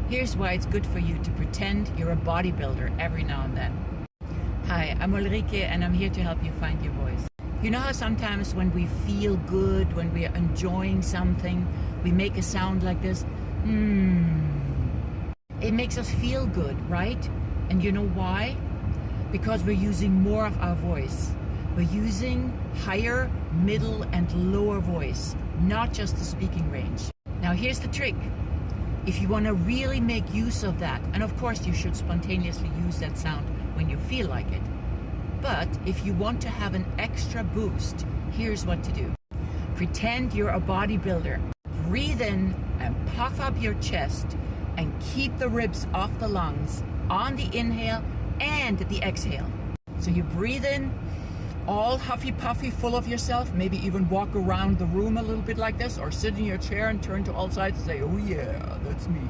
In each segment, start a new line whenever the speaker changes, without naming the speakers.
Here's why it's good for you to pretend you're a bodybuilder every now and then. Hi, I'm Ulrike and I'm here to help you find your voice. You know how sometimes when we feel good, when we are enjoying something, we make a sound like this? It makes us feel good, right? And you know why? Because we're using more of our voice. We're using higher, middle, and lower voice, not just the speaking range. Now here's the trick. If you want to really make use of that, and of course you should spontaneously use that sound when you feel like it, but if you want to have an extra boost, here's what to do. Pretend you're a bodybuilder. Breathe in and puff up your chest and keep the ribs off the lungs on the inhale and the exhale. So you breathe in, all huffy puffy, full of yourself, maybe even walk around the room a little bit like this, or sit in your chair and turn to all sides and say, oh yeah, that's me.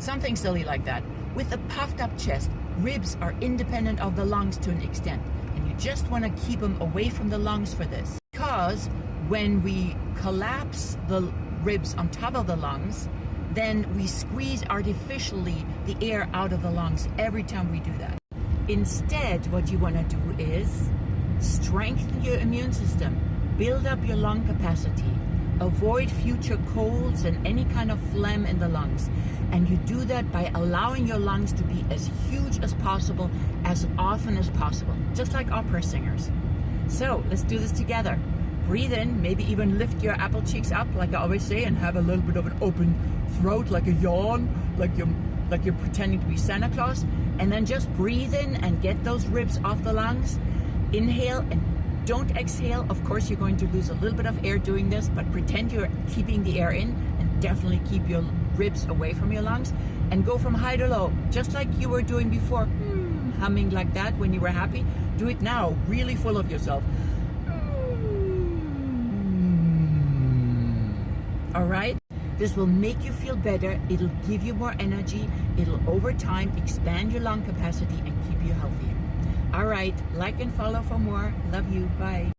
Something silly like that. With a puffed up chest, ribs are independent of the lungs to an extent, and you just want to keep them away from the lungs for this. Because when we collapse the ribs on top of the lungs, then we squeeze artificially the air out of the lungs every time we do that. Instead, what you want to do is strengthen your immune system, build up your lung capacity, avoid future colds and any kind of phlegm in the lungs. And you do that by allowing your lungs to be as huge as possible, as often as possible, just like opera singers. So let's do this together. Breathe in, maybe even lift your apple cheeks up, like I always say, and have a little bit of an open throat, like a yawn, like you're pretending to be Santa Claus. And then just breathe in and get those ribs off the lungs. Inhale and don't exhale. Of course, you're going to lose a little bit of air doing this, but pretend you're keeping the air in and definitely keep your ribs away from your lungs. And go from high to low, just like you were doing before, humming like that when you were happy. Do it now, really full of yourself. All right? This will make you feel better. It'll give you more energy. It'll over time expand your lung capacity and keep you healthier. All right, like and follow for more. Love you. Bye.